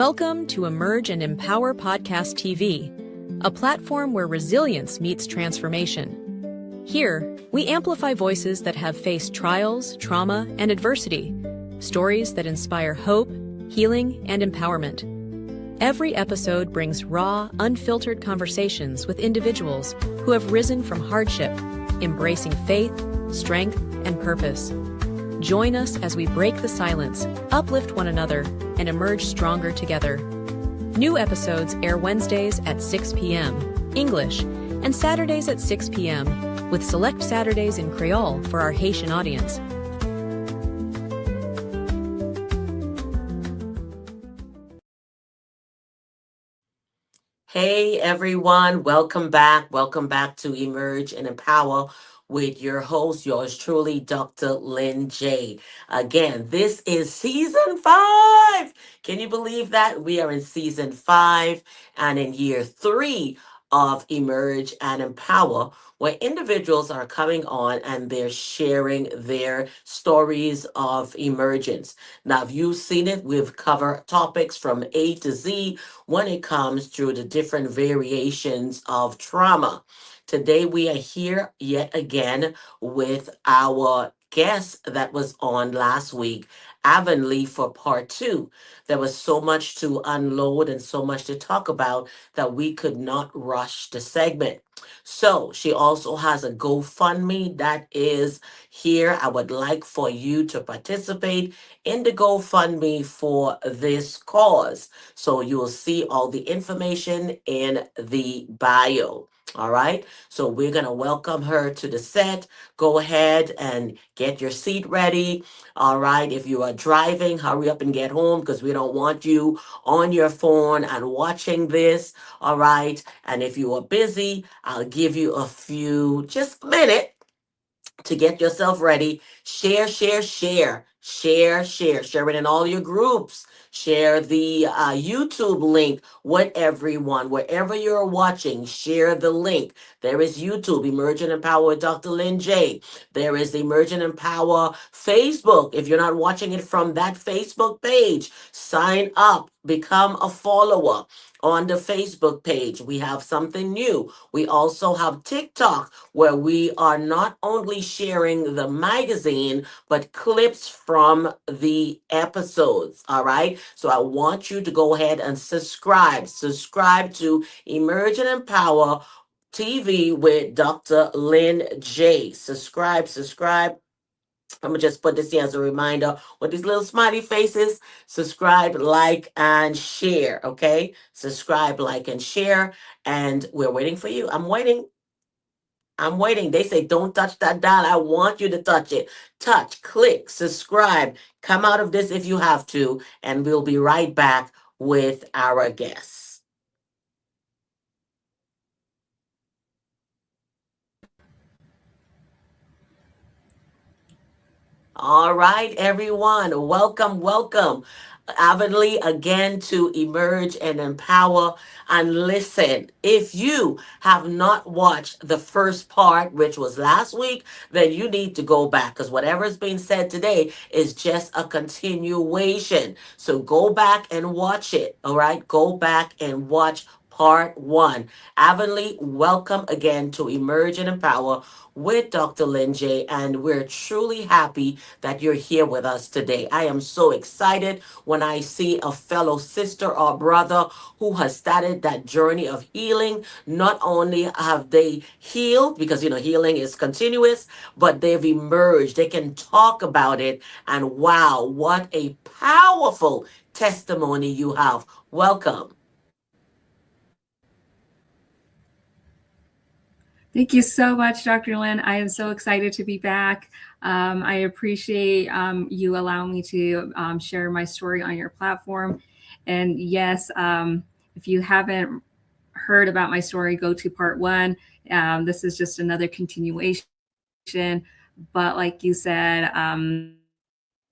Welcome to Emerge and Empower Podcast TV, a platform where resilience meets transformation. Here, we amplify voices that have faced trials, trauma, and adversity, stories that inspire hope, healing, and empowerment. Every episode brings raw, unfiltered conversations with individuals who have risen from hardship, embracing faith, strength, and purpose. Join us as we break the silence, uplift one another, and emerge stronger together. New episodes air Wednesdays at 6 p.m. English and Saturdays at 6 p.m. with select Saturdays in Creole for our Haitian audience. Hey everyone, welcome back. Welcome back to Emerge and Empower with your host, yours truly, Dr. Lynn J. Again, this is season 5. Can you believe that? We are in season 5 and in year 3 of Emerge and Empower, where individuals are coming on and they're sharing their stories of emergence. Now, if you've seen it, we've covered topics from A to Z when it comes to the different variations of trauma. Today, we are here yet again with our guest that was on last week, Avonley, for part 2. There was so much to unload and so much to talk about that we could not rush the segment. So she also has a GoFundMe that is here. I would like for you to participate in the GoFundMe for this cause. So you will see all the information in the bio. All right. So we're going to welcome her to the set. Go ahead and get your seat ready. All right. If you are driving, hurry up and get home because we don't want you on your phone and watching this. All right. And if you are busy, I'll give you just a minute to get yourself ready. Share it in all your groups. Share the YouTube link with everyone. Wherever you're watching, share the link. There is YouTube, Emerging and Empower with Dr. Lynn J. There is the Emerging and Empower Facebook. If you're not watching it from that Facebook page, sign up, become a follower on the Facebook page. We have something new. We also have TikTok, where we are not only sharing the magazine, but clips from the episodes. All right. So I want you to go ahead and subscribe. Subscribe to Emerge and Empower TV with Dr. Lynn J. Subscribe. I'm going to just put this here as a reminder with these little smiley faces. Subscribe, like, and share. Okay. Subscribe, like, and share. And we're waiting for you. I'm waiting. They say, don't touch that dial. I want you to touch it. Touch, click, subscribe. Come out of this if you have to. And we'll be right back with our guests. All right, everyone. Welcome. Avonley again to Emerge and Empower. And listen, if you have not watched the first part, which was last week, then you need to go back because whatever's being said today is just a continuation. So go back and watch it. All right, go back and watch part 1. Avonley, welcome again to Emerge and Empower with Dr. Lynn J. And we're truly happy that you're here with us today. I am so excited when I see a fellow sister or brother who has started that journey of healing. Not only have they healed, because healing is continuous, but they've emerged. They can talk about it. And wow, what a powerful testimony you have. Welcome. Thank you so much, Dr. Lynn. I am so excited to be back. I appreciate you allowing me to share my story on your platform. And yes, if you haven't heard about my story, go to part 1. This is just another continuation. But like you said,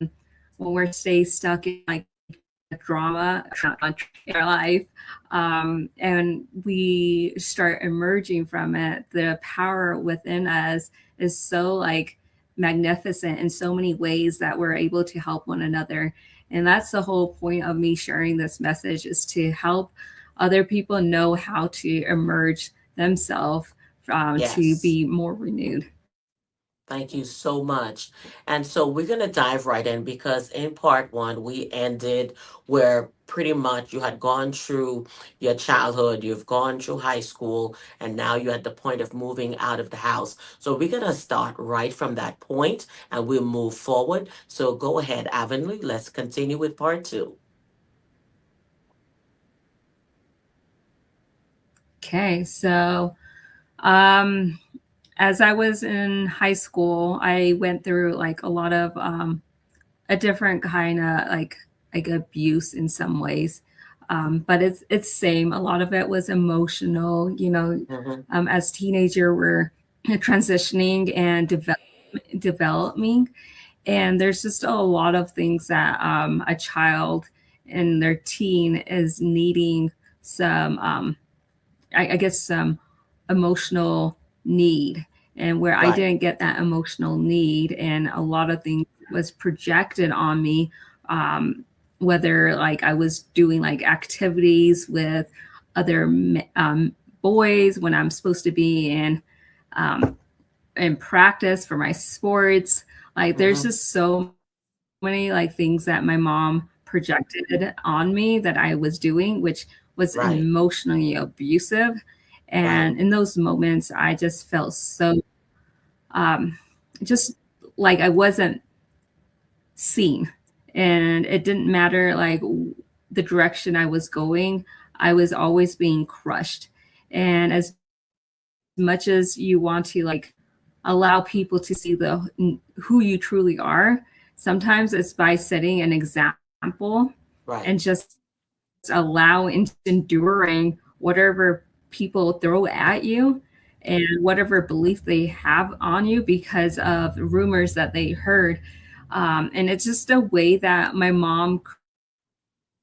when we're stuck in drama in our life, and we start emerging from it, the power within us is so magnificent in so many ways that we're able to help one another. And that's the whole point of me sharing this message, is to help other people know how to emerge themselves, to Yes. be more renewed. Thank you so much. And so we're going to dive right in because in part one, we ended where pretty much you had gone through your childhood, you've gone through high school, and now you're at the point of moving out of the house. So we're going to start right from that point and we'll move forward. So go ahead, Avonley. Let's continue with part two. Okay, so um, as I was in high school, I went through like a lot of a different kind of like abuse in some ways. But it's same. A lot of it was emotional. Mm-hmm. As teenager, we're transitioning and developing, and there's just a lot of things that a child in their teen is needing some, I guess, some emotional need, and where I Right. didn't get that emotional need, and a lot of things was projected on me, whether like I was doing like activities with other boys when I'm supposed to be um, in practice for my sports. Like there's Mm-hmm. just so many like things that my mom projected on me that I was doing, which was Right. emotionally abusive. Right. And in those moments, I just felt so um, just like I wasn't seen. And it didn't matter like the direction I was going, I was always being crushed. And as much as you want to like allow people to see the who you truly are, sometimes it's by setting an example Right. and just allow and enduring whatever people throw at you and whatever belief they have on you because of rumors that they heard. And it's just a way that my mom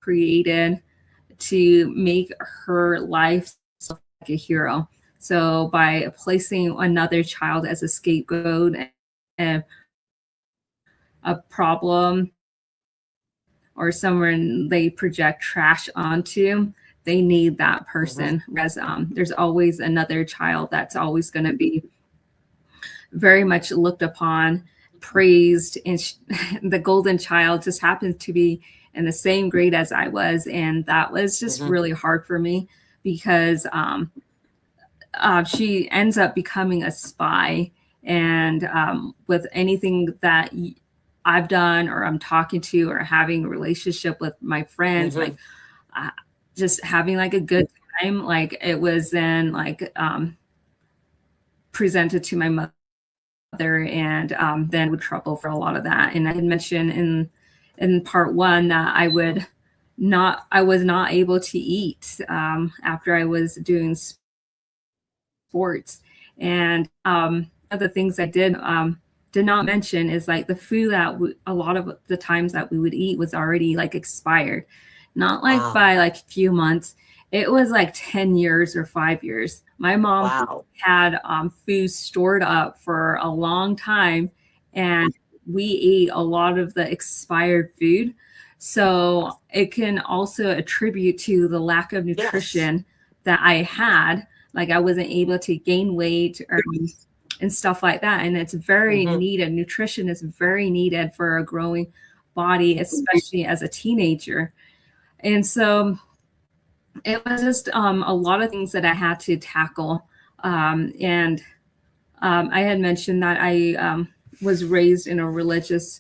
created to make her life like a hero. So by placing another child as a scapegoat and a problem or someone they project trash onto, they need that Mm-hmm. person. Whereas there's always another child that's always going to be very much looked upon, praised, and the golden child just happens to be in the same grade as I was, and that was just Mm-hmm. really hard for me because she ends up becoming a spy, and with anything that I've done or I'm talking to or having a relationship with my friends, Mm-hmm. like uh, just having like a good time, like it was then like presented to my mother, and then would trouble for a lot of that. And I had mentioned in part one that I was not able to eat after I was doing sports. And other things I did not mention is like the food that a lot of the times that we would eat was already like expired, not like Wow. by like a few months. It was like 10 years or 5 years. My mom Wow. had food stored up for a long time, and we ate a lot of the expired food. So it can also attribute to the lack of Yes. nutrition that I had, like I wasn't able to gain weight and stuff like that. And it's very Mm-hmm. needed. Nutrition is very needed for a growing body, especially as a teenager. And so it was just a lot of things that I had to tackle. And I had mentioned that I was raised in a religious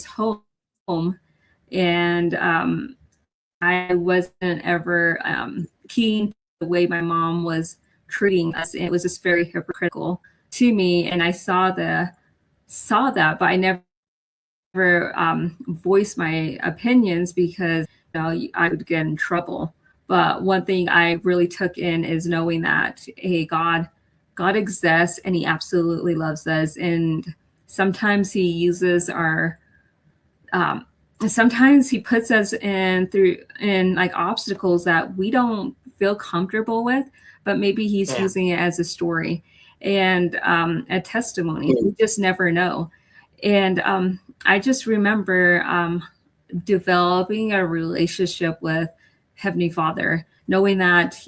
home, and I wasn't ever keen the way my mom was treating us. It was just very hypocritical to me, and I saw that, but I never voiced my opinions because I would get in trouble. But one thing I really took in is knowing that hey, God exists and He absolutely loves us, and sometimes He uses our um, sometimes He puts us in like obstacles that we don't feel comfortable with, but maybe He's Yeah. using it as a story and a testimony. We just never know. And I just remember developing a relationship with Heavenly Father, knowing that,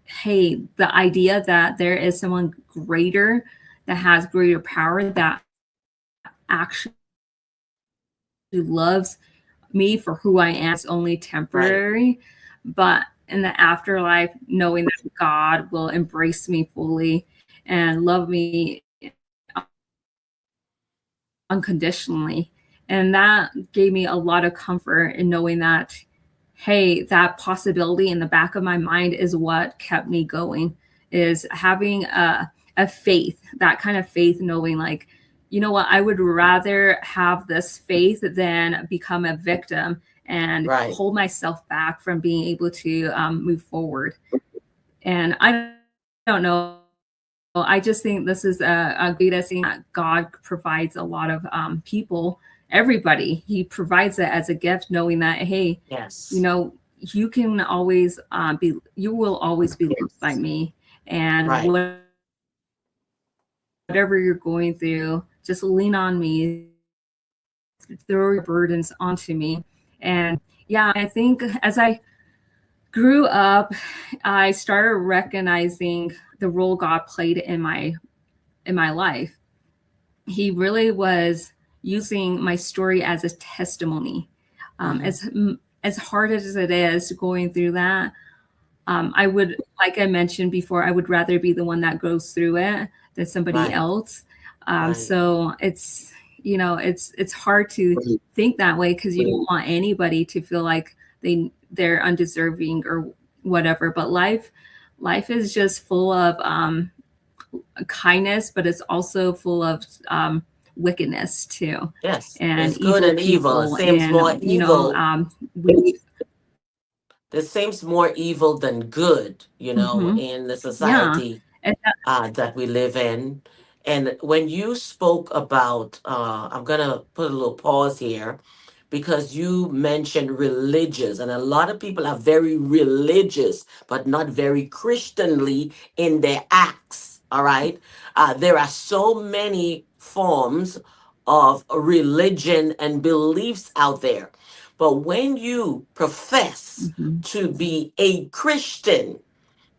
hey, the idea that there is someone greater that has greater power that actually loves me for who I am is only Right. temporary. But in the afterlife, knowing that God will embrace me fully and love me unconditionally. And that gave me a lot of comfort in knowing that, hey, that possibility in the back of my mind is what kept me going, is having a faith, that kind of faith, knowing like, you know what, I would rather have this faith than become a victim and Right. hold myself back from being able to move forward. And I don't know. I just think this is a greatest thing that God provides a lot of people, everybody. He provides it as a gift, knowing that, hey, you Yes. know, you can always you will always be loved by me. And Right. whatever you're going through, just lean on me, throw your burdens onto me. And yeah, I think as I grew up, I started recognizing the role God played in my life. He really was using my story as a testimony. As hard as it is going through that, I would, like I mentioned before, I would rather be the one that goes through it than somebody Right. else. Right. So it's hard to think that way, because you don't want anybody to feel like they're undeserving or whatever. But life is just full of kindness, but it's also full of wickedness too, Yes. and There's good evil and evil. It people. seems more And evil. we, There seems more evil than good, mm-hmm, in the yeah, society and that we live in. And when you spoke about, I'm going to put a little pause here because you mentioned religious, and a lot of people are very religious, but not very Christianly in their acts. All right. There are so many forms of religion and beliefs out there. But when you profess mm-hmm, to be a Christian,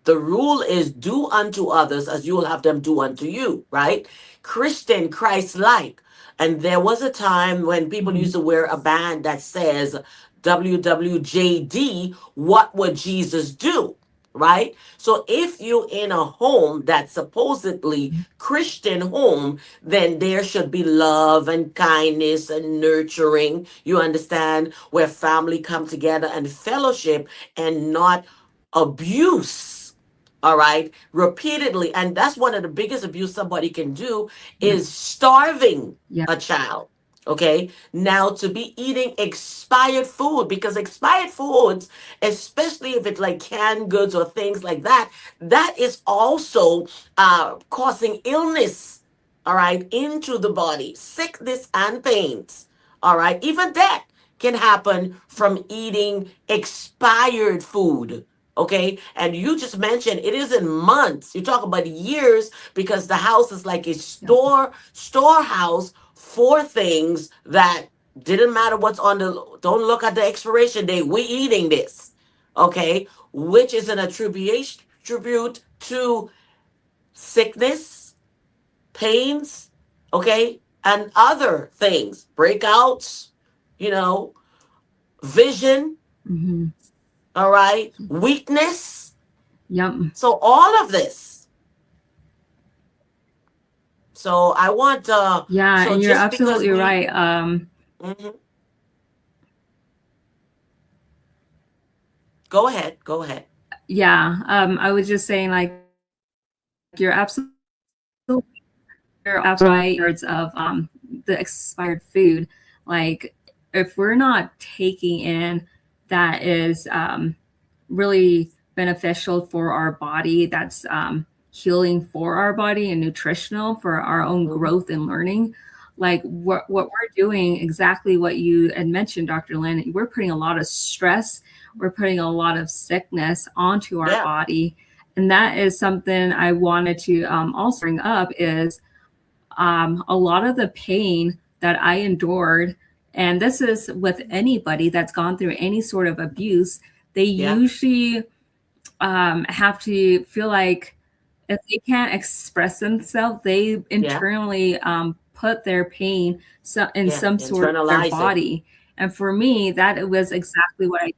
the rule is do unto others as you will have them do unto you, right? Christian, Christ like. And there was a time when people mm-hmm, used to wear a band that says WWJD, what would Jesus do? Right? So if you're in a home that's supposedly Christian home, then there should be love and kindness and nurturing. You understand? Where family come together and fellowship and not abuse, all right, repeatedly. And that's one of the biggest abuse somebody can do yep, is starving yep, a child. Okay, now to be eating expired food, because expired foods, especially if it's like canned goods or things like that, that is also causing illness, all right, into the body, sickness and pains, all right, even death can happen from eating expired food. Okay. And you just mentioned it isn't months. You talk about years because the house is like a yep, storehouse for things that didn't matter what's on the, don't look at the expiration date. We eating this. Okay. Which is an attribution tribute to sickness, pains, okay, and other things, breakouts, you know, vision, mm-hmm, all right, weakness. yep, So all of this. So I want yeah. so And you're just because absolutely we right. Mhm. Go ahead, go ahead. Yeah, I was just saying, like, you're absolutely right. Words of the expired food, like, if we're not taking in that is really beneficial for our body, that's healing for our body and nutritional for our own Mhm. growth and learning. Like what we're doing, exactly what you had mentioned, Dr. Lynn, we're putting a lot of stress, we're putting a lot of sickness onto our Yeah. body. And that is something I wanted to also bring up is a lot of the pain that I endured, and this is with anybody that's gone through any sort of abuse, they Yeah. usually have to feel like if they can't express themselves, they Yeah. internally put their pain in Yeah. some sort of their Internalize it. body. And for me, that was exactly what I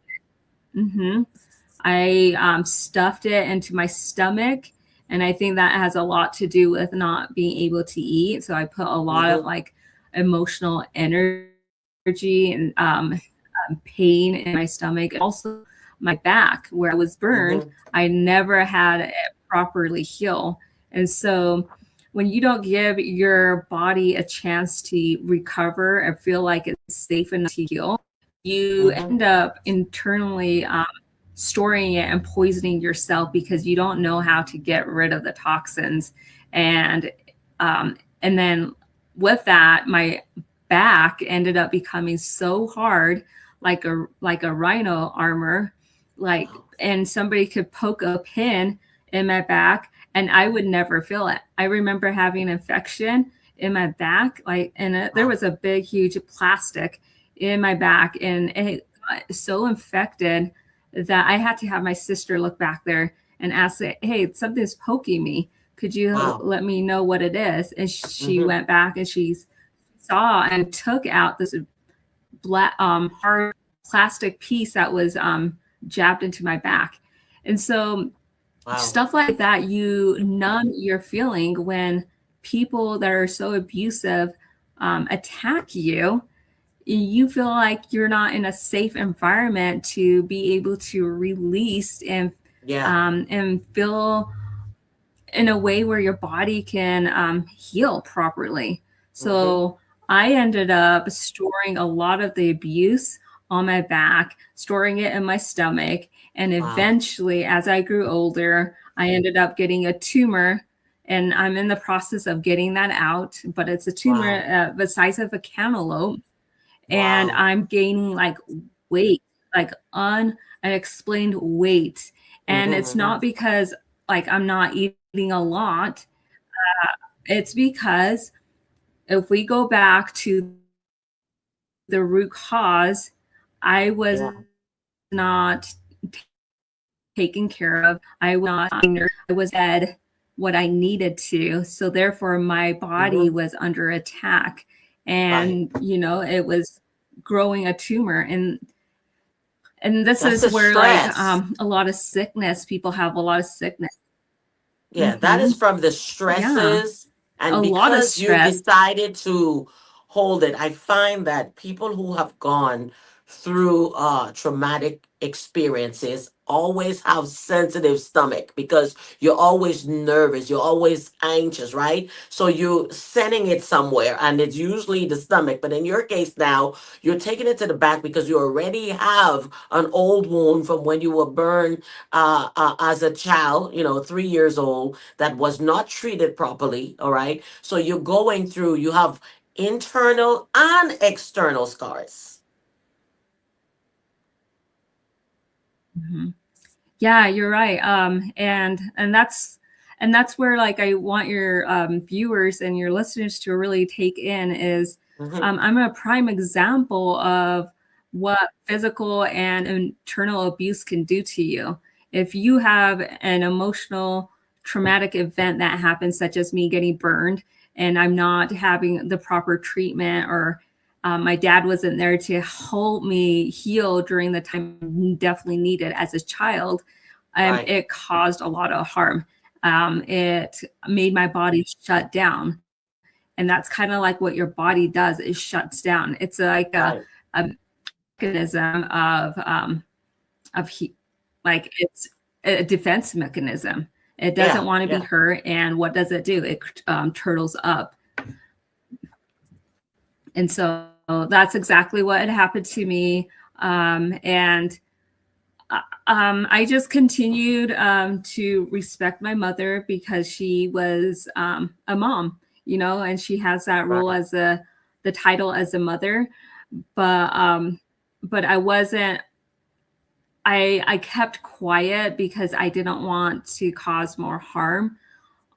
did. I stuffed it into my stomach. And I think that has a lot to do with not being able to eat. So I put a lot of Mm-hmm. like emotional energy and pain in my stomach. And also my back, where I was burned, Mm-hmm. I never had it properly heal. And so when you don't give your body a chance to recover and feel like it's safe enough to heal, you Mm-hmm. end up internally storing it and poisoning yourself because you don't know how to get rid of the toxins. And then with that, my back ended up becoming so hard, like a rhino armor, like, and somebody could poke a pin in my back and I would never feel it. I remember having an infection in my back, like, and there was a big, huge plastic in my back, and it got so infected that I had to have my sister look back there and ask, hey, something's poking me. Could you Wow. let me know what it is? And she Mm-hmm. went back and she saw and took out this black, hard plastic piece that was jabbed into my back. And so Wow. stuff like that, you numb your feeling when people that are so abusive attack you. You feel like you're not in a safe environment to be able to release Yeah. and feel in a way where your body can heal properly. Mm-hmm. So I ended up storing a lot of the abuse on my back, storing it in my stomach. And Wow. eventually, as I grew older, I ended up getting a tumor. And I'm in the process of getting that out, but it's a tumor Wow. the size of a cantaloupe. And Wow. I'm gaining like weight, like unexplained weight. Mm-hmm. And it's Mm-hmm. not because like I'm not eating a lot. It's because if we go back to the root cause, I was Yeah. not taken care of. I was not, I was fed what I needed to. So therefore my body Mm-hmm. was under attack. Right. And it was growing a tumor. And this That's is the where like stress. a lot of sickness, people have a lot of sickness. Yeah, that is from the Yeah, stresses. a And lot of because you stress. decided to hold it, I find that people who have gone through traumatic experiences always have sensitive stomach because you're always nervous, you're always anxious, right? So you're sending it somewhere and it's usually the stomach. But in your case now, you're taking it to the back because you already have an old wound from when you were burned as a child, 3 years old, that was not treated properly. All right. So you're going through, you have internal and external scars. Mhm. Yeah, you're right. And that's where like I want your viewers and your listeners to really take in is Hmm. I'm a prime example of what physical and internal abuse can do to you. If you have an emotional traumatic event that happens, such as me getting burned, and I'm not having the proper treatment, or my dad wasn't there to help me heal during the time definitely needed as a child, Right. it caused a lot of harm. It made my body shut down. And that's kind of like what your body does, it shuts down. It's like Right. a mechanism like it's a defense mechanism. It doesn't Yeah. want to be Yeah. hurt. And what does it do? It turtles up. And so that's exactly what had happened to me. And I just continued to respect my mother because she was a mom, and she has that role Right. as the title as a mother. But I wasn't. I kept quiet because I didn't want to cause more harm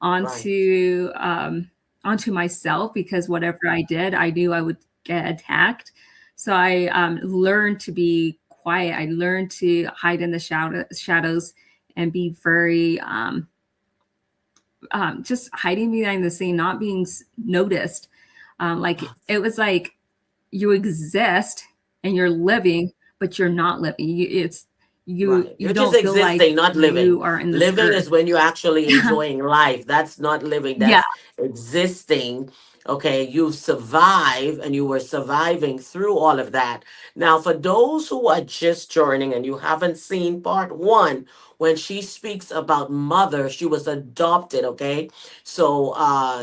Right. onto um, onto myself, because whatever I did, I knew I would get attacked. So I learned to be quiet. I learned to hide in the shadows and be very just hiding behind the scene, not being noticed. Like it was like you exist and you're living, but you're not living. You Right. You're just don't feel like existing, not living. you are in this Living is earth. when you're actually enjoying life. That's not living. Yeah. That's existing. Okay. You survive and you were surviving through all of that. Now, for those who are just joining and you haven't seen part one, when she speaks about mother, she was adopted. Okay. So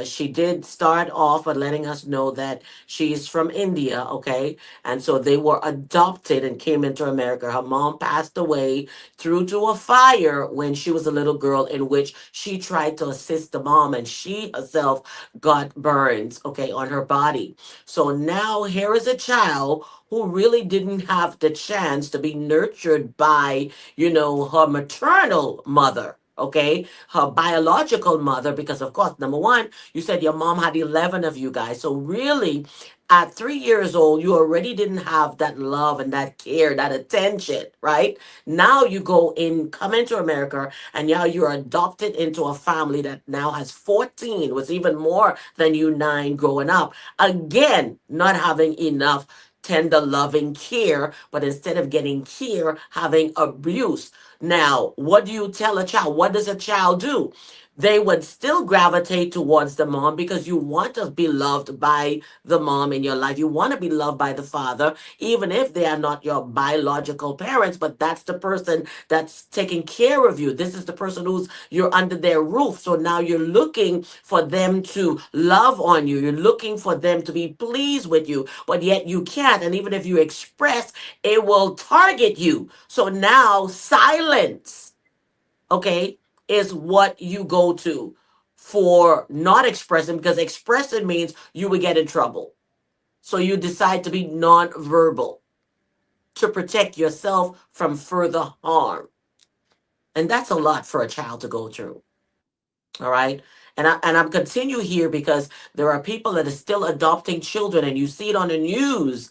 she did start off by letting us know that she's from India. Okay. And so they were adopted and came into America. Her mom passed away through to a fire when she was a little girl, in which she tried to assist the mom and she herself got burns, okay, on her body. So now here is a child who really didn't have the chance to be nurtured by, her maternal mother. Okay, her biological mother, because of course, number one, you said your mom had 11 of you guys. So, really, at 3 years old, you already didn't have that love and that care, that attention, right? Now you come into America, and now you're adopted into a family that now has 14, was even more than you 9 growing up. Again, not having enough tender, loving care, but instead of getting care, having abuse. Now, what do you tell a child? What does a child do? They would still gravitate towards the mom, because you want to be loved by the mom in your life. You want to be loved by the father, even if they are not your biological parents, but that's the person that's taking care of you. This is the person who's you're under their roof. So now you're looking for them to love on you. You're looking for them to be pleased with you, but yet you can't. And even if you express, it will target you. So now silence, okay, is what you go to for not expressing, because expressing means you would get in trouble. So you decide to be non-verbal to protect yourself from further harm. And that's a lot for a child to go through. All right. And I'm continue here because there are people that are still adopting children, and you see it on the news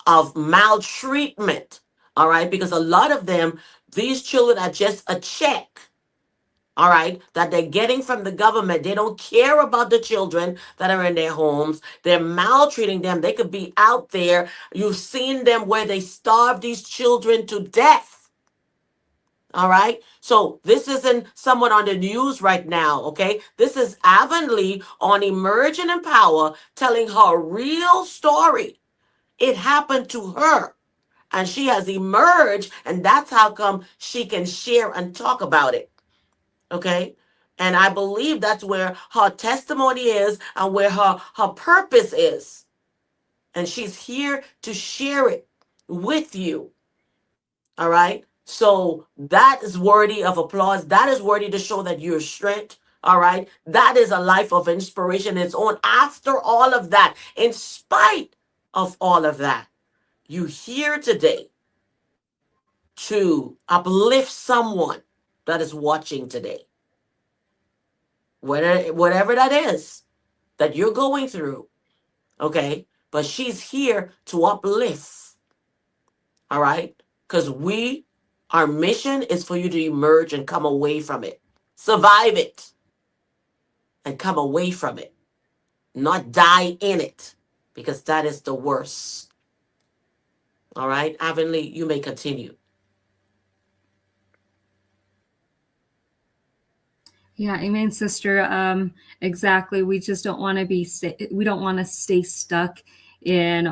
of maltreatment. All right, because a lot of them, these children are just a check, all right, that they're getting from the government. They don't care about the children that are in their homes. They're maltreating them. They could be out there. You've seen them where they starve these children to death. All right. So this isn't someone on the news right now. Okay. This is Avonley on Emerging in Power telling her real story. It happened to her, and she has emerged, and that's how come she can share and talk about it. Okay. And I believe that's where her testimony is and where her purpose is. And she's here to share it with you. All right. So that is worthy of applause. That is worthy to show that you're strength. All right. That is a life of inspiration. It's on after all of that, in spite of all of that. You here today to uplift someone that is watching today. Whatever that is that you're going through. Okay. But she's here to uplift. All right. Because our mission is for you to emerge and come away from it. Survive it and come away from it. Not die in it, because that is the worst. All right. Avonley, you may continue. Yeah, amen, sister. Exactly. We just don't want to we don't want to stay stuck in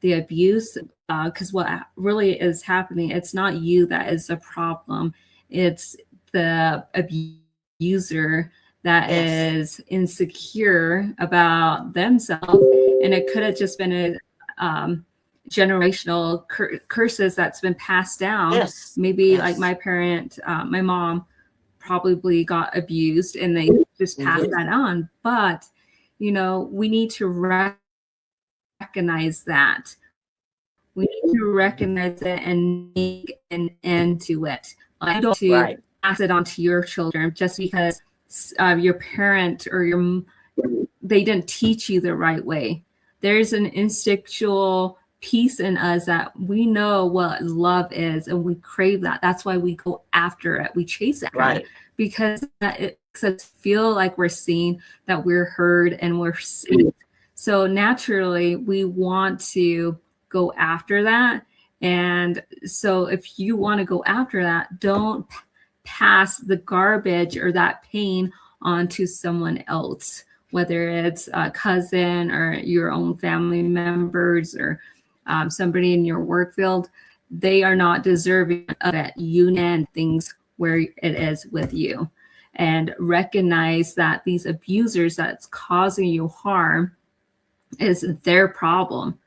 the abuse, because what really is happening, it's not you that is the problem. It's the abuser that is insecure about themselves, and it could have just been a generational curses that's been passed down. Yes. Maybe like my parent, my mom probably got abused, and they just passed that on. But we need to recognize that. We need to recognize it and make an end to it. I don't want to pass it on to your children just because your parent or your they didn't teach you the right way. There's an instinctual piece in us that we know what love is, and we crave that. That's why we go after it. We chase after it, because it makes us feel like we're seen, that we're heard, and we're safe. So naturally, we want to go after that. And so if you want to go after that, don't pass the garbage or that pain onto someone else, whether it's a cousin or your own family members or somebody in your work field. They are not deserving of it. You need things where it is with you, and recognize that these abusers that's causing you harm is their problem.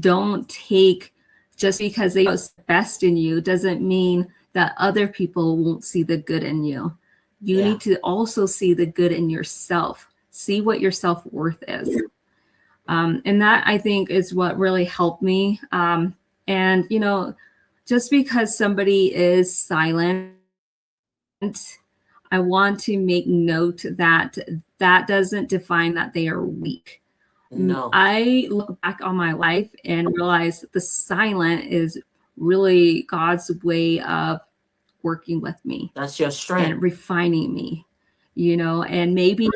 Don't take, just because they know what's best in you doesn't mean that other people won't see the good in you. You need to also see the good in yourself. See what your self-worth is. And that, I think, is what really helped me. And, you know, just because somebody is silent, I want to make note that that doesn't define that they are weak. No. I look back on my life and realize the silent is really God's way of working with me. That's your strength. And refining me, you know, and maybe,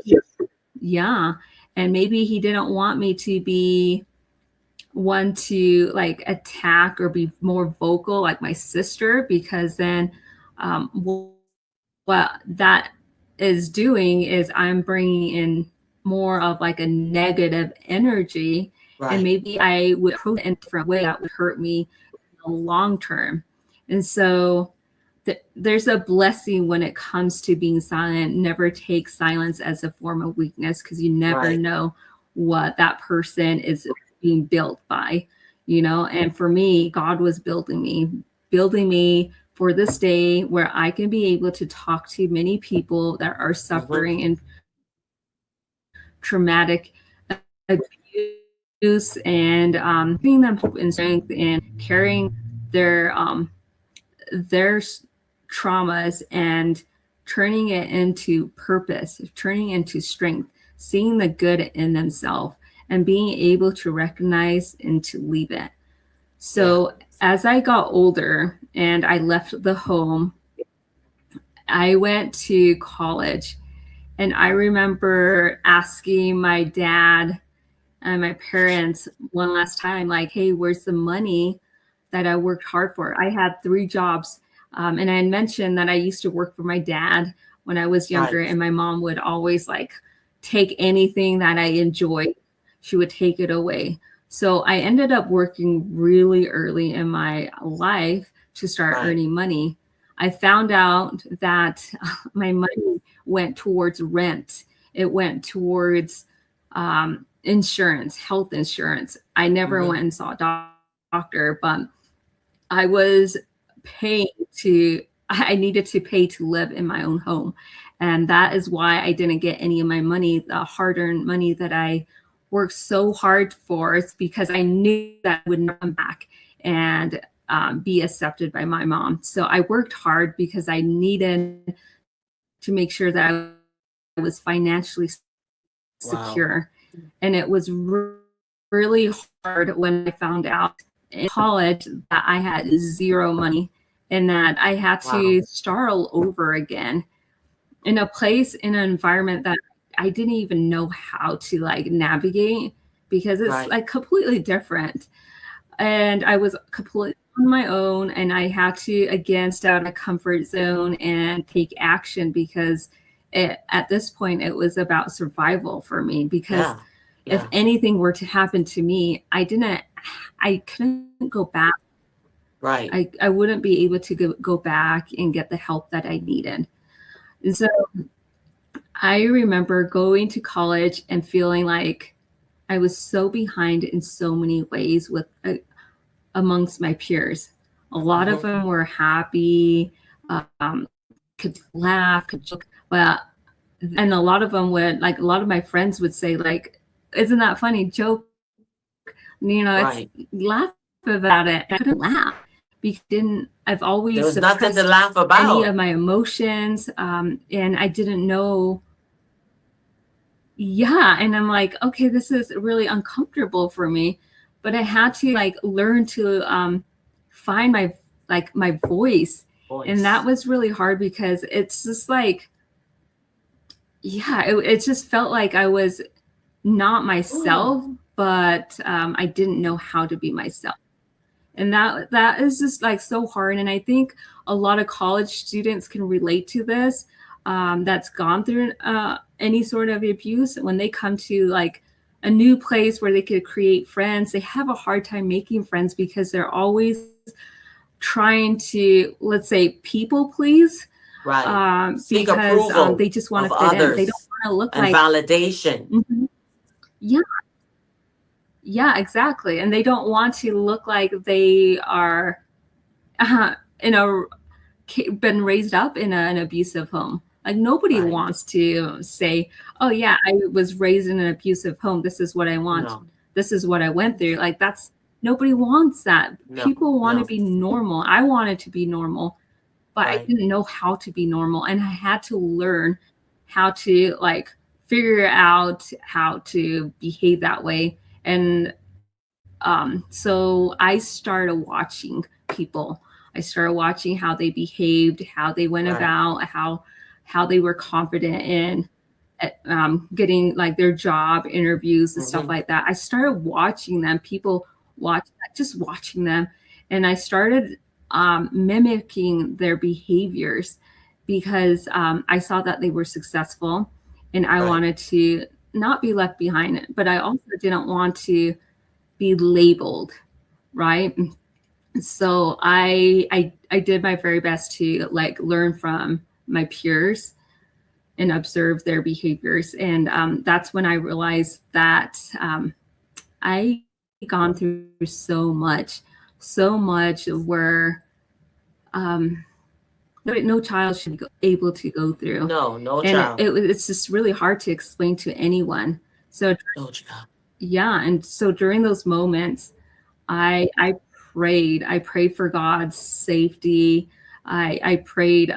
and maybe he didn't want me to be one to like attack or be more vocal like my sister, because then what that is doing is I'm bringing in more of like a negative energy, and maybe I would approach it in a different way that would hurt me in the long term. And so there's a blessing when it comes to being silent. Never take silence as a form of weakness, because you never know what that person is being built by, you know. And for me, God was building me for this day where I can be able to talk to many people that are suffering in traumatic abuse, and giving them hope and strength, and carrying their traumas and turning it into purpose, turning into strength, seeing the good in themselves, and being able to recognize and to leave it. So as I got older and I left the home, I went to college. And I remember asking my dad and my parents one last time, like, hey, where's the money that I worked hard for? I had 3 jobs. And I mentioned that I used to work for my dad when I was younger. And my mom would always like take anything that I enjoyed. She would take it away. So I ended up working really early in my life to start earning money. I found out that my money went towards rent. It went towards insurance, health insurance. I never went and saw a doctor, but I was paying I needed to pay to live in my own home. And that is why I didn't get any of my money, the hard-earned money that I worked so hard for. It's because I knew that I would not come back and be accepted by my mom. So I worked hard because I needed to make sure that I was financially secure. And it was really hard when I found out in college that I had 0 money, and that I had to start all over again in a place, in an environment that I didn't even know how to like navigate, because it's like completely different. And I was completely on my own, and I had to again stay out of my comfort zone and take action, because at this point it was about survival for me, because if anything were to happen to me, I couldn't go back. I wouldn't be able to go back and get the help that I needed. And so I remember going to college and feeling like I was so behind in so many ways with amongst my peers. A lot of them were happy, could laugh, could joke, and a lot of them would, like, a lot of my friends would say, like, isn't that funny? Joke, you know, it's laugh about it. I couldn't laugh because I've always there was nothing to laugh about. Any of my emotions, and I didn't know yeah. And I'm like, okay, this is really uncomfortable for me, but I had to like learn to find my voice. And that Voice. was really hard because it's just like, yeah, it just felt like I was not Mm, myself, but I didn't know how to be myself. And that is just like so hard. And I think a lot of college students can relate to this, that's gone through any sort of abuse. When they come to like a new place where they could create friends, they have a hard time making friends because they're always trying to, let's say, people please, right. Seek because approval they just want of to fit in. They don't others want to look and like, validation. mhm. Yeah, yeah, exactly. And they don't want to look like they are in a been raised up in an abusive home. Like nobody Right. wants to say, "Oh yeah, I was raised in an abusive home. This is what I want. No, This is what I went through." Like that's nobody wants that. no, People want to no. be normal. I wanted to be normal, but I Right, didn't know how to be normal, and I had to learn how to like figure out how to behave that way. And so I started watching people. I started watching how they behaved, how they went right. about, how they were confident in getting like their job interviews and stuff Mm-hmm. like that. I started watching them, people just watching them, and I started mimicking their behaviors because I saw that they were successful, and I Right, wanted to not be left behind. But I also didn't want to be labeled, right? So I did my very best to like learn from my peers and observe their behaviors. And that's when I realized that I gone through so much where um, no child should be able to go through. no, no And child, it's just really hard to explain to anyone. So no child. yeah, and so during those moments, I prayed. I prayed for God's safety. I prayed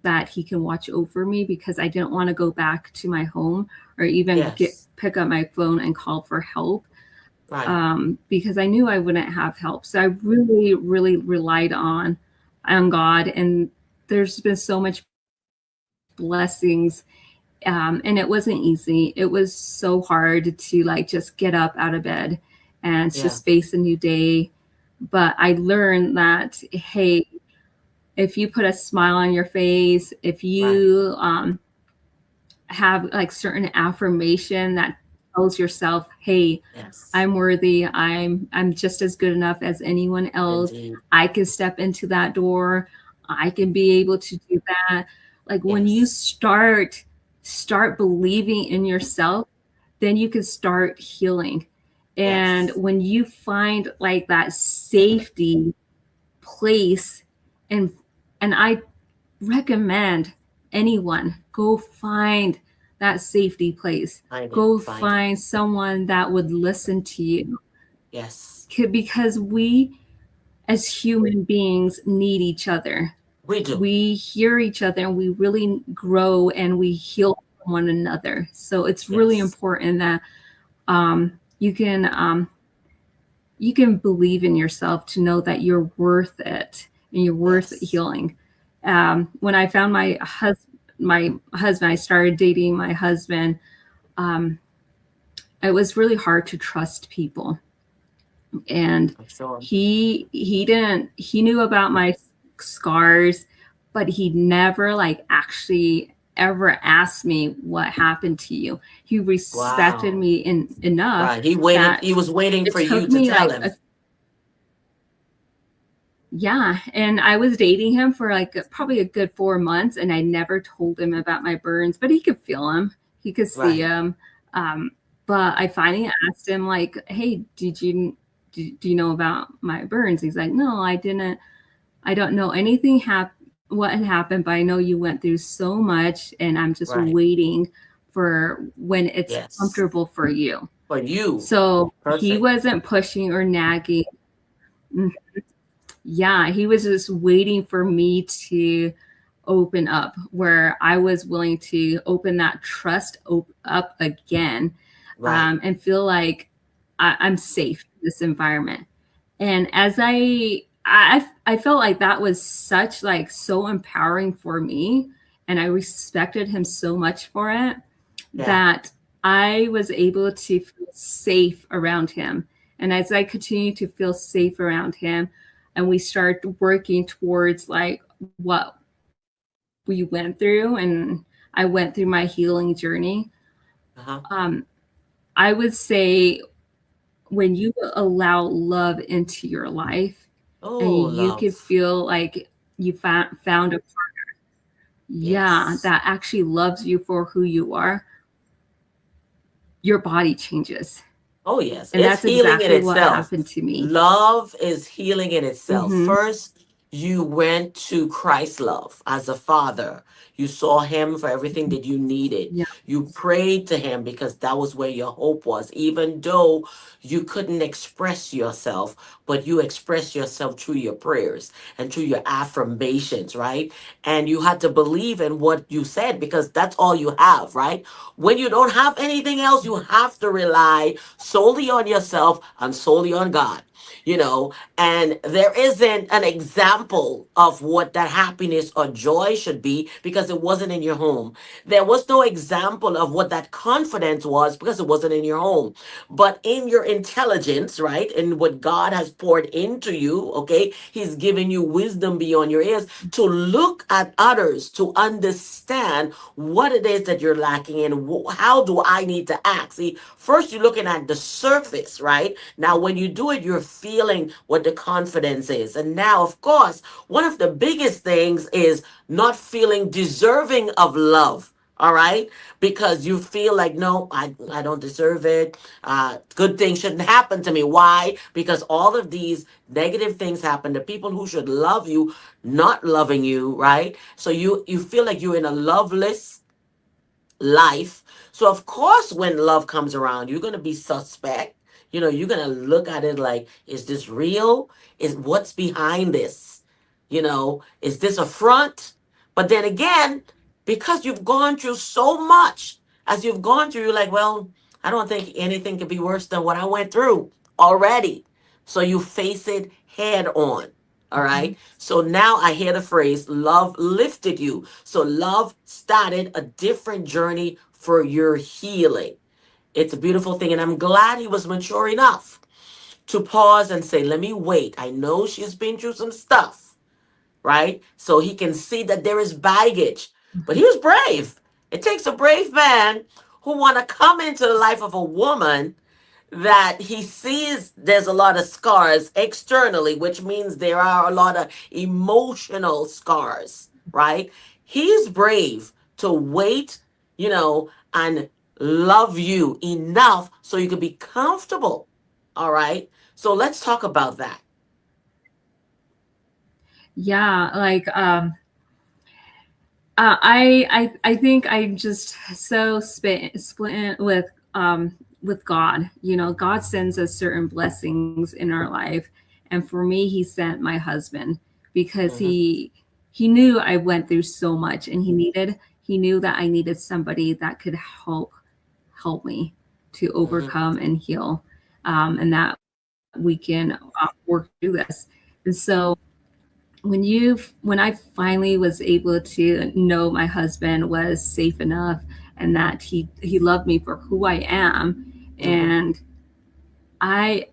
that He can watch over me because I didn't want to go back to my home or even Yes, pick up my phone and call for help, right. because I knew I wouldn't have help. So I really, really relied on God, and there's been so much blessings. And it wasn't easy. It was so hard to like just get up out of bed and Yeah, just face a new day. But I learned that, hey, if you put a smile on your face, if right. you have like certain affirmation that tells yourself, hey, Yes, I'm worthy, I'm just as good enough as anyone else, indeed. I can step into that door, I can be able to do that. Like when you Yes, start believing in yourself, then you can start healing. And yes, when you find like that safety place, and I recommend anyone go find that safety place, find it, go find it. find someone that would listen to you, Yes, because we as human beings need each other. we do. We hear each other and we really grow and we heal one another. So it's really Yes, important that you can believe in yourself to know that you're worth it and you're worth yes. healing. When I found my husband, I started dating my husband. Um, it was really hard to trust people, and I'm sure. he knew about my scars, but he never like actually ever asked me what happened to you. He respected Wow. me enough Right. He waited. He that was waiting it for you took to me tell like him. yeah, and I was dating him for like probably a good 4 months, and I never told him about my burns, but he could feel them, he could see Right. them. Um, but I finally asked him, like, "Hey, do you know about my burns?" He's like, "No, I didn't. I don't know anything what had happened, but I know you went through so much, and I'm just Right. waiting for when it's Yes. comfortable for you." For you. So he Perfect. wasn't pushing or nagging. Yeah, he was just waiting for me to open up, where I was willing to open that trust up again, Right. and feel like I'm safe in this environment. And as I felt like that was such like so empowering for me, and I respected him so much for it, Yeah. that I was able to feel safe around him. And as I continued to feel safe around him, and we started working towards like what we went through, and I went through my healing journey, Uh-huh. I would say when you allow love into your life, and Oh, you could love. feel like you found a, yeah, Yes. that actually loves you for who you are, your body changes. Oh, yes. And It's that's healing in exactly what itself. happened to me. Love is healing in itself. Mm-hmm. First, you went to Christ's love as a father. You saw him for everything that you needed. Yeah. You prayed to him because that was where your hope was, even though you couldn't express yourself, but you expressed yourself through your prayers and through your affirmations, right? And you had to believe in what you said because that's all you have, right? When you don't have anything else, you have to rely solely on yourself and solely on God, you know. And there isn't an example of what that happiness or joy should be because it wasn't in your home. There was no example of what that confidence was because it wasn't in your home. But in your intelligence, right, and what God has poured into you, okay, He's given you wisdom beyond your ears to look at others, to understand what it is that you're lacking in. How do I need to act? See, first you're looking at the surface, right? Now, when you do it, you're feeling what the confidence is. And now, of course, one of the biggest things is not feeling deserving of love. All right, because you feel like, no, I don't deserve it. Good things shouldn't happen to me. Why? Because all of these negative things happen to people who should love you, not loving you, right? So you feel like you're in a loveless life. So of course when love comes around, you're going to be suspect. You know, you're going to look at it like, is this real? Is what's behind this? You know, is this a front? But then again, because you've gone through so much, as you've gone through, you're like, well, I don't think anything could be worse than what I went through already. So you face it head on. All Mm-hmm. right. So now I hear the phrase, love lifted you. So love started a different journey for your healing. It's a beautiful thing. And I'm glad he was mature enough to pause and say, let me wait. I know she's been through some stuff, right? So he can see that there is baggage. But he was brave. It takes a brave man who want to come into the life of a woman that he sees there's a lot of scars externally, which means there are a lot of emotional scars, right? He's brave to wait, you know, and love you enough so you can be comfortable. All right. So let's talk about that. Yeah, like I think I'm just so split with God. You know, God sends us certain blessings in our life, and for me, He sent my husband because Hmm. he knew I went through so much, and he knew that I needed somebody that could help me to Hmm. overcome and heal, and that we can work through this. And so when I finally was able to know my husband was safe enough, and that he loved me for who I am, Hmm. and I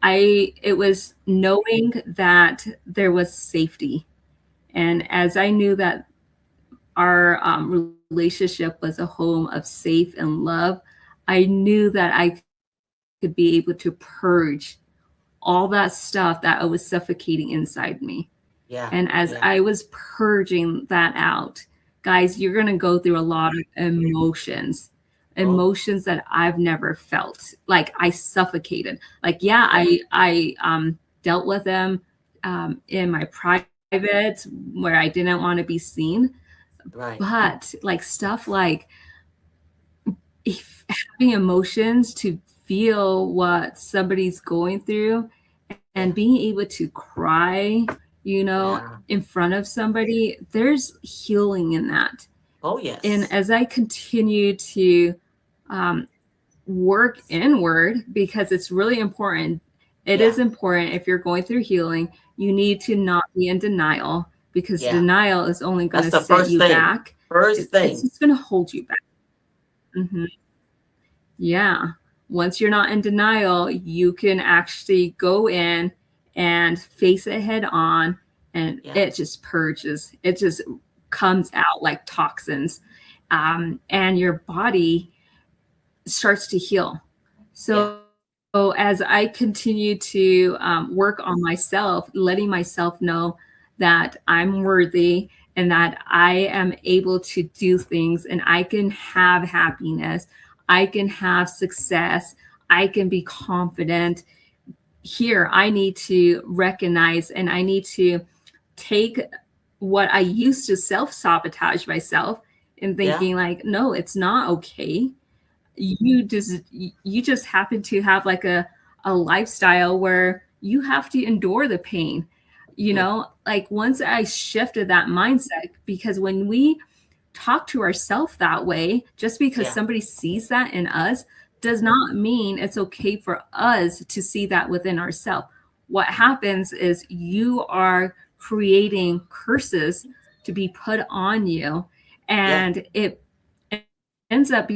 it was knowing that there was safety. And as I knew that our relationship was a home of safe and love, I knew that I could be able to purge all that stuff that was suffocating inside me. And Yeah. as I Yeah. was purging that out, guys, you're going to go through a lot of Oh. emotions that I've never felt. Like I suffocated. Like, yeah, Yeah. I dealt with them in my private where I didn't want to be seen. Right. But like stuff like if having emotions to feel what somebody's going through and Yeah. being able to cry Yeah. in front of somebody, there's healing in that. Oh, And yes. as I continue to um, work inward, because it's really important, it Yeah. is important if you're going through healing, you need to not be in denial, because Yeah. denial is only going That's to the set first you thing. back. First It's thing. just going to hold you back. Mhm. Yeah. Once you're not in denial, you can actually go in and face it head on, and Yeah. it just purges. It just comes out like toxins. And your body starts to heal. Yeah. So, as I continue to work on myself, letting myself know that I'm worthy and that I am able to do things and I can have happiness, I can have success, I can be confident. Here, I need to recognize and I need to take what I used to self sabotage myself and Yeah. thinking, like, no, it's not okay. You just happen to have like a lifestyle where you have to endure the pain. Yeah. Like, once I shifted that mindset, because when we talk to ourselves that way, just because Yeah. somebody sees that in us does not mean it's okay for us to see that within ourselves. What happens is you are creating curses to be put on you, Yeah. and it ends up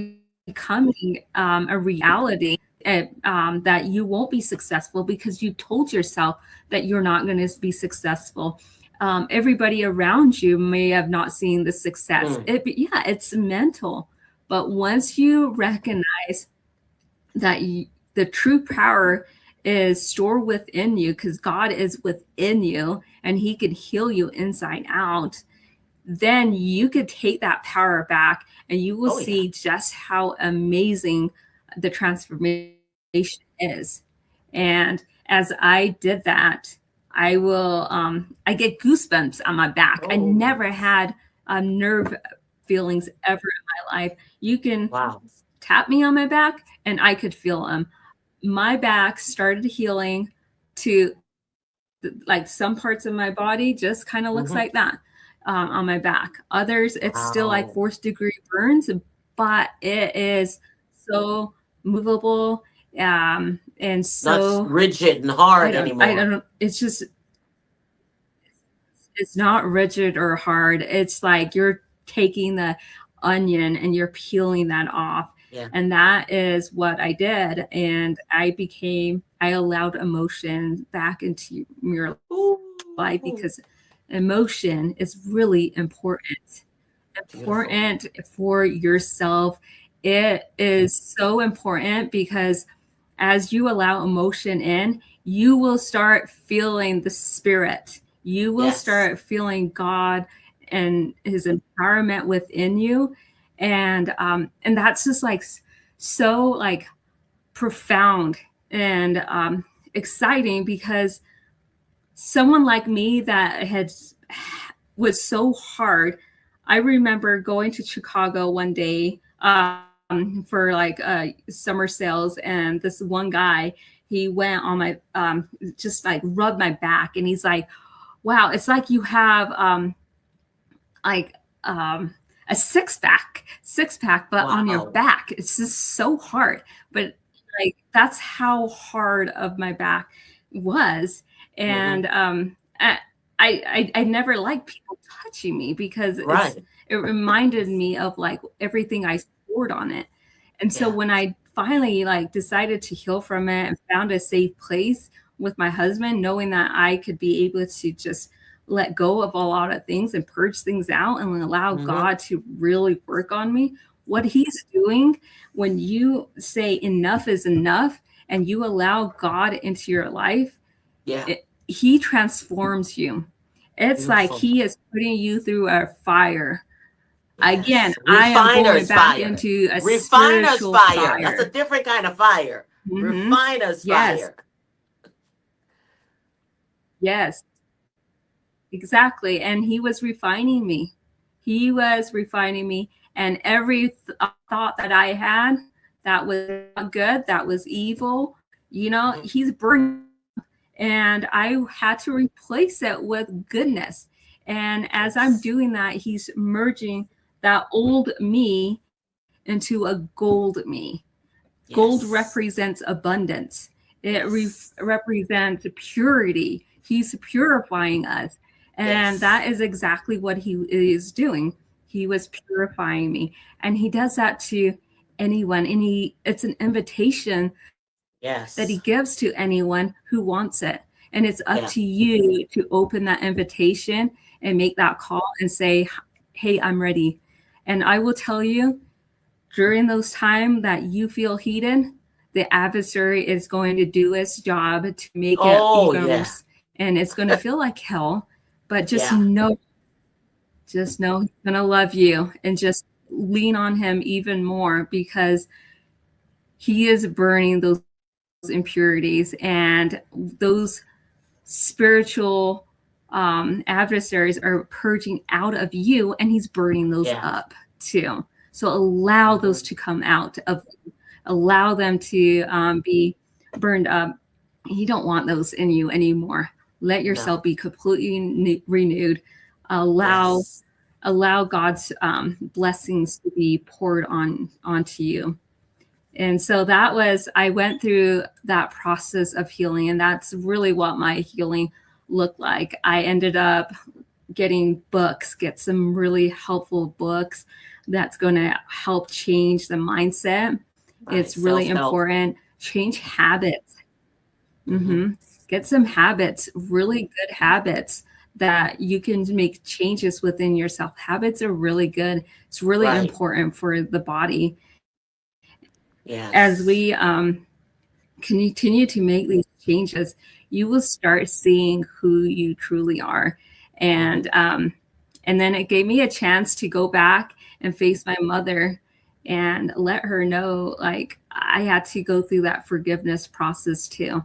becoming a reality, that you won't be successful because you told yourself that you're not going to be successful. Everybody around you may have not seen the success. Mm. Yeah, it's mental. But once you recognize that the true power is stored within you, because God is within you and he can heal you inside out, then you could take that power back and you will Oh, yeah. see just how amazing the transformation is. And as I did that, I get goosebumps on my back. I Oh, never had nerve feelings ever in my life. You can wow. tap me on my back and I could feel them. My back started healing to, like, some parts of my body just kind of looks Hmm. like that, on my back. Others, it's still like Wow. 4th-degree burns, but it is so movable, and Not so rigid and I hard don't I anymore. don't it's not rigid or hard. It's like you're taking the onion and you're peeling that off. Yeah. And that is what I did. And I allowed emotion back into your life, Ooh, because emotion is really beautiful. important for yourself. It is so important because as you allow emotion in, you will start feeling the spirit. You will Yes. start feeling God and his empowerment within you. And that's just like so like profound and exciting, because someone like me that had was so hard. I remember going to Chicago one day for like summer sales, and this one guy, he went on my just like rubbed my back, and he's like, "Wow, it's like you have like a six pack, but on your Wow. back. It's just so hard." But like that's how hard of my back was, Hmm. and I never liked people touching me because Right. it reminded me of like everything I stored on it. And so Yeah. when I finally like decided to heal from it and found a safe place with my husband, knowing that I could be able to just let go of a lot of things and purge things out and allow Hmm. God to really work on me, what he's doing when you say enough is enough and you allow God into your life, Yeah. he transforms you. It's like Beautiful. he is putting you through a fire. Again, Yes. I am going Refiner's back fire. into a Refiner's spiritual fire. That's a fire. different kind of fire. Hmm. Refiner's Yes, fire. yes, exactly. And he was refining me. He was refining me. And every thought that I had that was not good, that was evil, Hmm. he's burning. and I had to replace it with goodness. And as I'm doing that, he's merging that old me into a gold me. Gold represents abundance. It represents purity. He's purifying us. And that is exactly what he is doing. He was purifying me. And he does that to anyone. And it's an invitation that he gives to anyone who wants it. And it's up to you to open that invitation and make that call and say, hey, I'm ready. And I will tell you, during those times that you feel heated, the adversary is going to do its job to make it even worse. And it's going to feel like hell. But just know he's going to love you, and just lean on him even more, because he is burning those impurities and those spiritual adversaries are purging out of you, and he's burning those up too. So allow those to come out of you. Allow them to be burned up. You don't want those in you anymore. Let yourself be completely renewed. Allow God's blessings to be poured onto you. And so I went through that process of healing, and that's really what my healing looked like. I ended up getting get some really helpful books that's going to help change the mindset. Right. It's really important. Change habits. Mm-hmm. Get some habits, really good habits that you can make changes within yourself. Habits are really good. It's really important for the body. Yes. As we continue to make these changes, you will start seeing who you truly are. And then it gave me a chance to go back and face my mother and let her know, like, I had to go through that forgiveness process too.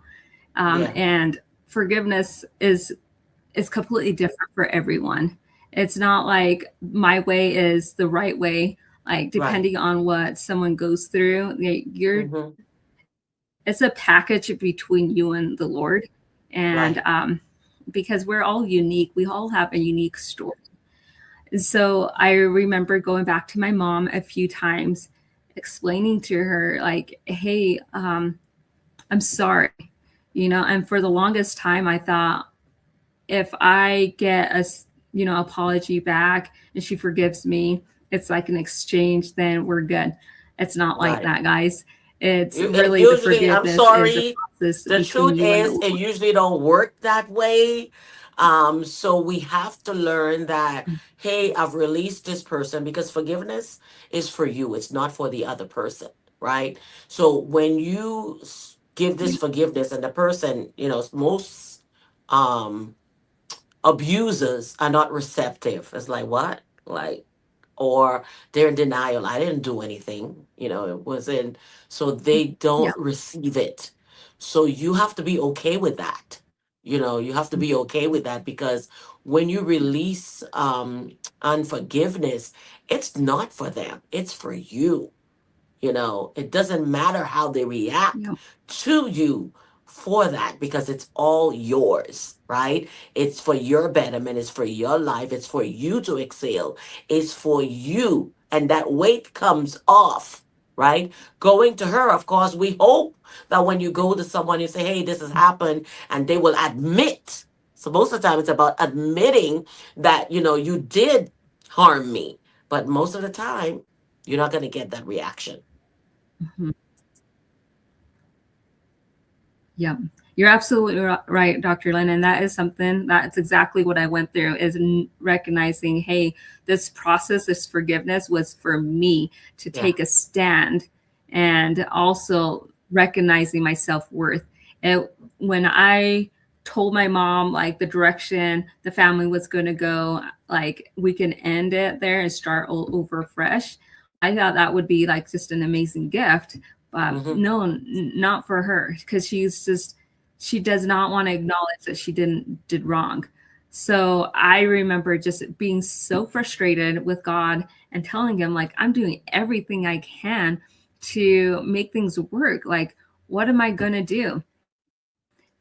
And forgiveness is completely different for everyone. It's not like my way is the right way. Like, depending on what someone goes through, it's a package between you and the Lord. And because we're all unique, we all have a unique story. And so I remember going back to my mom a few times, explaining to her, like, hey, I'm sorry, and for the longest time I thought, if I get a, apology back and she forgives me, it's like an exchange, then we're good. It's not like that, guys. It's really usually, the forgiveness. I'm sorry. The truth is, it usually don't work that way. So we have to learn that, hey, I've released this person, because forgiveness is for you. It's not for the other person, right? So when you give this forgiveness, and the person, most abusers are not receptive. It's like, what? Like, or they're in denial. I didn't do anything. It wasn't. So they don't receive it. So you have to be okay with that. You have to be okay with that, because when you release unforgiveness, it's not for them. It's for you. It doesn't matter how they react to you for that, because it's all yours, right? It's for your betterment. It's for your life. It's for you to excel. It's for you. And that weight comes off, right? Going to her, of course, we hope that when you go to someone, you say, hey, this has happened, and they will admit. So most of the time it's about admitting that, you did harm me. But most of the time, you're not going to get that reaction. Mm-hmm. Yeah, you're absolutely right, Dr. Lynn. And that is that's exactly what I went through, is recognizing, hey, this process, this forgiveness was for me to take a stand, and also recognizing my self-worth. And when I told my mom, like, the direction the family was going to go, like, we can end it there and start all over fresh, I thought that would be like just an amazing gift. But no, not for her, because she does not want to acknowledge that she did wrong. So I remember just being so frustrated with God and telling him, like, I'm doing everything I can to make things work. Like, what am I going to do?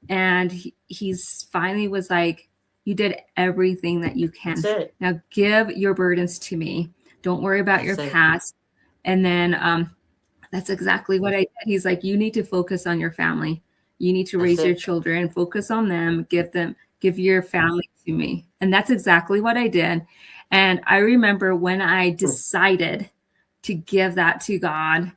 And he's finally was like, you did everything that you That's can. it. Now give your burdens to me. Don't worry about your That's it. past. And then that's exactly what I did. He's like, you need to focus on your family. You need to That's raise your it. children, focus on them, give your family to me. And that's exactly what I did. And I remember when I decided to give that to God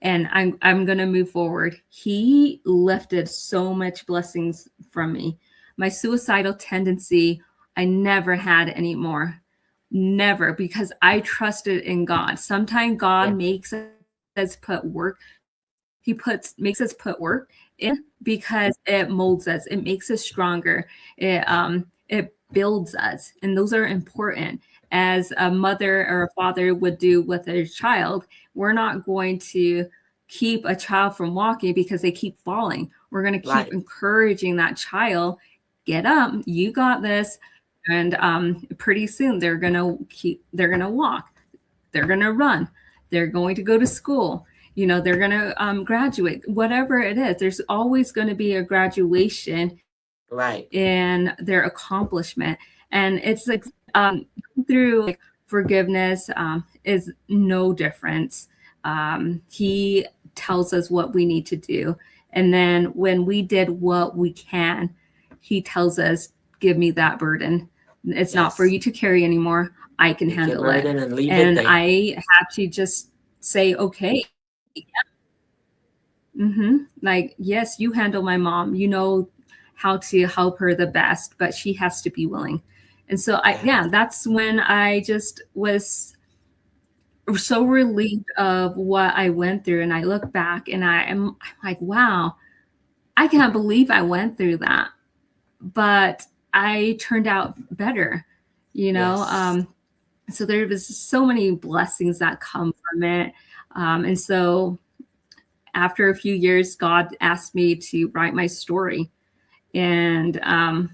and I'm going to move forward, he lifted so much blessings from me. My suicidal tendency, I never had anymore. Never, because I trusted in God. Sometimes God Yeah. makes us put work. Makes us put work in because it molds us. It makes us stronger. It builds us, and those are important. As a mother or a father would do with their child, we're not going to keep a child from walking because they keep falling. We're going to keep Right. encouraging that child, get up, you got this. And pretty soon they're going to walk, they're going to run, they're going to go to school, they're going to graduate, whatever it is. There's always going to be a graduation Right. in their accomplishment. And it's like through like forgiveness is no difference. He tells us what we need to do. And then when we did what we can, he tells us, give me that burden. It's not for you to carry anymore. I can handle it. And leave And it there. I had to just say, okay. Like, yes, you handle my mom. You know how to help her the best, but she has to be willing. And so that's when I just was so relieved of what I went through. And I look back and I'm like, wow, I can't believe I went through that. But I turned out better, so there was so many blessings that come from it. And so after a few years, God asked me to write my story. And I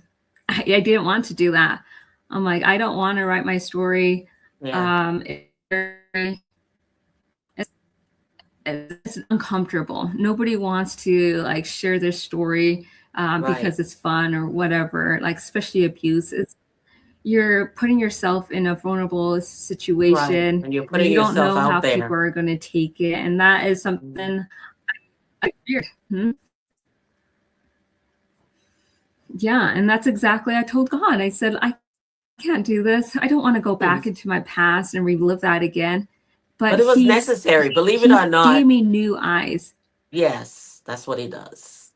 didn't want to do that. I'm like, I don't want to write my story. Yeah. It's uncomfortable. Nobody wants to like share their story because it's fun or whatever, like especially abuse. You're putting yourself in a vulnerable situation. Right. And you're putting you don't yourself know out how there. people are going to take it. And that is something I feared. Yeah. And that's exactly, I told God, I said, I can't do this. I don't want to go back into my past and relive that again. But it was necessary, believe it or not. He gave me new eyes. Yes, that's what he does.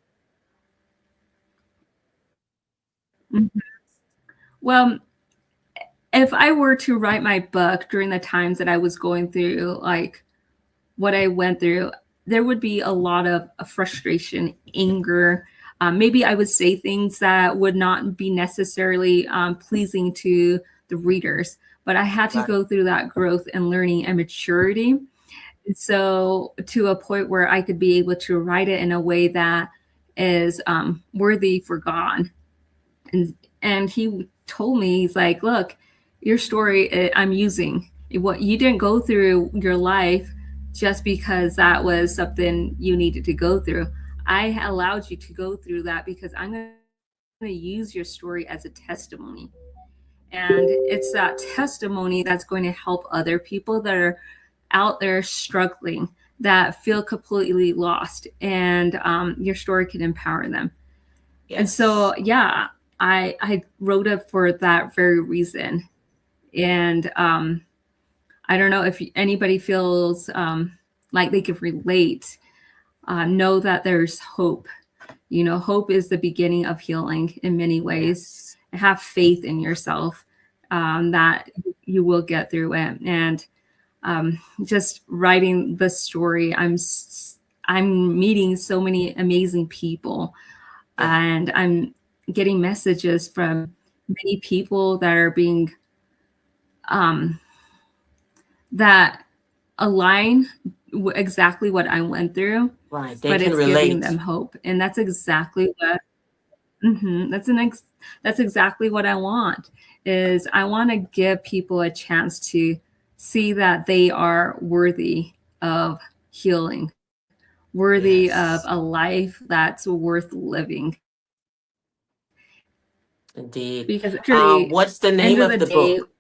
Well, if I were to write my book during the times that I was going through, like what I went through, there would be a lot of frustration, anger. Maybe I would say things that would not be necessarily pleasing to the readers, but I had to go through that growth and learning and maturity. So to a point where I could be able to write it in a way that is worthy for God. And he told me, he's like, look, your story I'm using. What you didn't go through your life just because that was something you needed to go through. I allowed you to go through that because I'm going to use your story as a testimony. And it's that testimony that's going to help other people that are out there struggling, that feel completely lost, and your story can empower them. Yes. And so, I wrote it for that very reason. And I don't know if anybody feels like they could relate. Know that there's hope. Hope is the beginning of healing in many ways. Yes. Have faith in yourself that you will get through it. And just writing the story, I'm meeting so many amazing people, and I'm getting messages from many people that are being that align exactly what I went through. Right, they but can it's relate. Giving them hope, and that's exactly what. That's exactly what I want. Is I want to give people a chance to see that they are worthy of healing, worthy of Yes. a life that's worth living. Indeed. Because actually, What's the end name of of the the day, book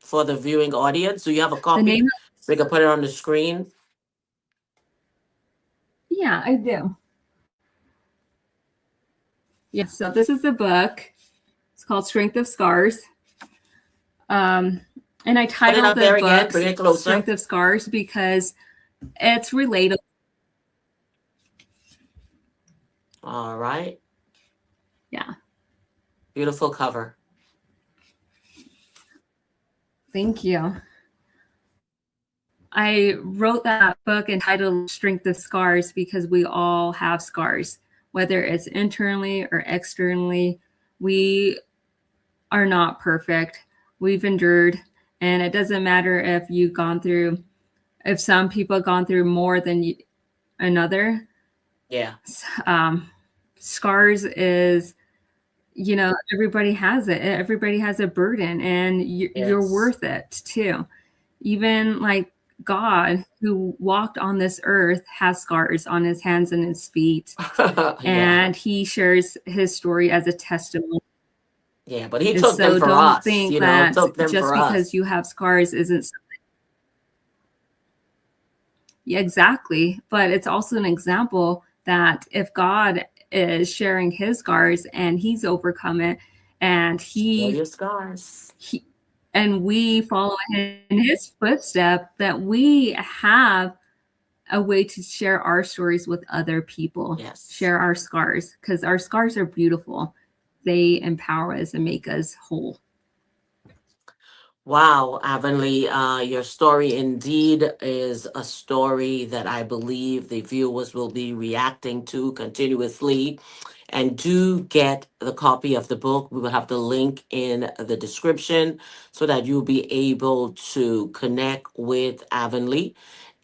for the viewing audience? Do you have a the name copy? of, We can put it on the screen. yeah, I do. Yeah, so this is the book. It's called Strength of Scars. And I Put it titled up the there again. book Bring it closer. Strength of Scars because it's relatable. All right. Yeah, Beautiful cover. thank you. I wrote that book entitled Strength of Scars because we all have scars, whether it's internally or externally. We are not perfect. We've endured, and it doesn't matter if you've gone through, if some people have gone through more than another. Yeah. Scars is, everybody has it. Everybody has a burden, and you're Yes. worth it too. Even like God, who walked on this earth, has scars on his hands and his feet, Yeah. and he shares his story as a testimony. Yeah. But he And took them so for don't us, think that took them just for because us. you have scars isn't exactly, but it's also an example that if God is sharing his scars and he's overcome it, and Show your scars. he and we follow in his footstep, that we have a way to share our stories with other people, Yes. share our scars, because our scars are beautiful. They empower us and make us whole. Wow, Avonlea, your story indeed is a story that I believe the viewers will be reacting to continuously. And do get the copy of the book. We will have the link in the description so that you'll be able to connect with Avonlea.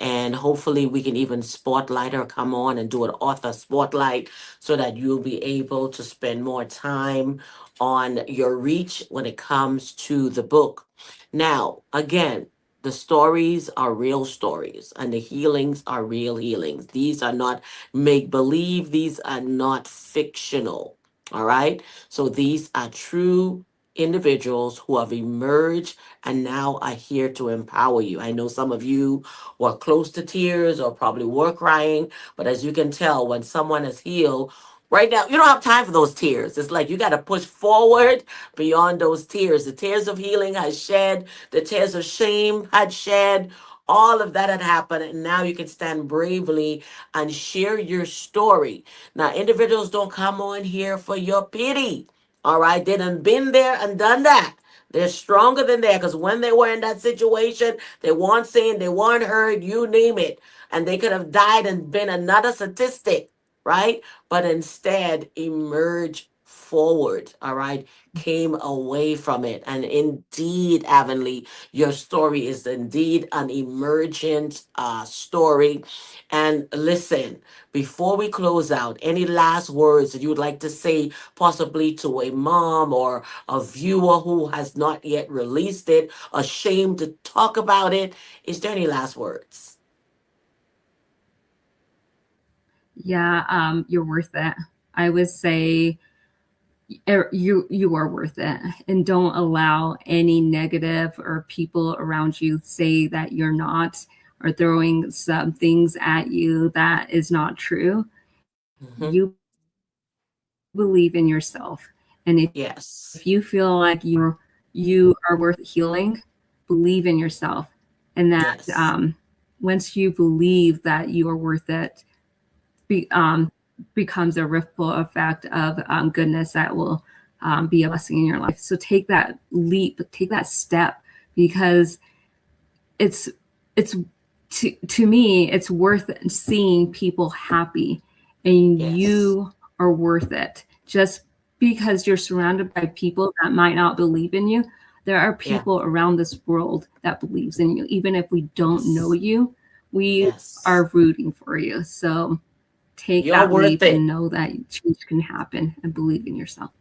And hopefully, we can even spotlight her, come on and do an author spotlight so that you'll be able to spend more time on your reach when it comes to the book. Now, again, the stories are real stories and the healings are real healings. These are not make believe, these are not fictional. All right. So these are true individuals who have emerged and now are here to empower you. I know some of you were close to tears or probably were crying, but as you can tell, when someone is healed, right now, you don't have time for those tears. It's like you got to push forward beyond those tears. The tears of healing has shed, the tears of shame had shed. All of that had happened, and now you can stand bravely and share your story. Now, individuals don't come on here for your pity. All right, they done been there and done that. They're stronger than that because when they were in that situation, they weren't saying, they weren't heard, you name it. And they could have died and been another statistic, right? But instead emerge forward, all right? Came away from it. And indeed, Avonlea, your story is indeed an emergent story. And listen, before we close out, any last words that you would like to say, possibly to a mom or a viewer who has not yet released it, ashamed to talk about it? Is there any last words? Yeah, you're worth it. I would say you are worth it, and don't allow any negative or people around you say that you're not, or throwing some things at you that is not true. Hmm. You believe in yourself, and if Yes. you feel like you are worth healing, believe in yourself, and that Yes. once you believe that you are worth it, be, becomes a ripple effect of goodness that will be a blessing in your life. So take that leap, take that step, because it's it's to me, it's worth seeing people happy, and Yes. you are worth it. Just because you're surrounded by people that might not believe in you, there are Yeah. people around this world that believes in you. Even if we don't know Yes. you, we Yes. are rooting for you. So take You're that worth leap and it. know that change can happen, and believe in yourself.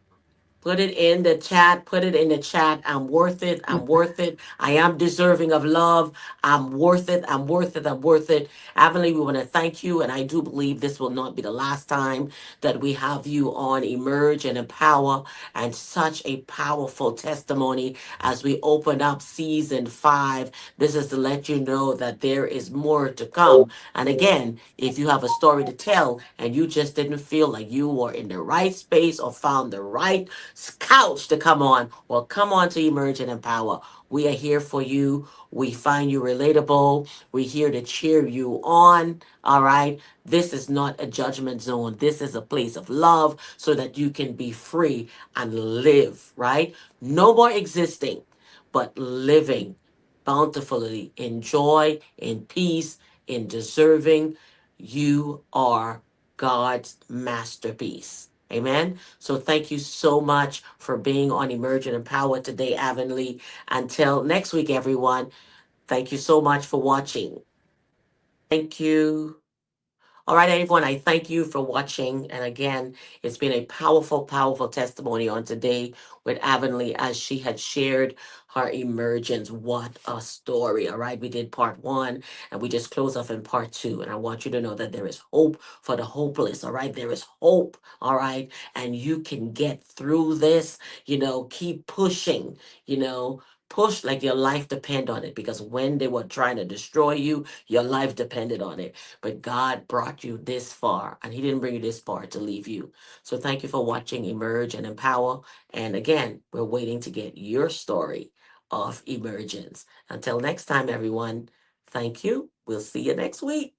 Put it in the chat. Put it in the chat. I'm worth it. I'm worth it. I am deserving of love. I'm worth it. I'm worth it. I'm worth it. Avonlea, we want to thank you. And I do believe this will not be the last time that we have you on Emerge and Empower. And such a powerful testimony as we open up season 5. This is to let you know that there is more to come. And again, if you have a story to tell and you just didn't feel like you were in the right space or found the right couch to come on, well, come on to Emerge and Empower. We are here for you. We find you relatable. We're here to cheer you on. All right. This is not a judgment zone. This is a place of love so that you can be free and live, right? No more existing, but living bountifully in joy, in peace, in deserving. You are God's masterpiece. Amen. So thank you so much for being on Emergent and Power today, Avonlea. Until next week, everyone. Thank you so much for watching. Thank you. All right, everyone, I thank you for watching. And again, it's been a powerful, powerful testimony on today with Avonlea as she had shared her emergence. What a story. All right, we did part 1 and we just close off in part 2. And I want you to know that there is hope for the hopeless. All right, there is hope. All right, and you can get through this. Keep pushing, push like your life depend on it, because when they were trying to destroy you, your life depended on it. But God brought you this far, and He didn't bring you this far to leave you. So thank you for watching Emerge and Empower. And again, we're waiting to get your story of emergence. Until next time, everyone, thank you. We'll see you next week.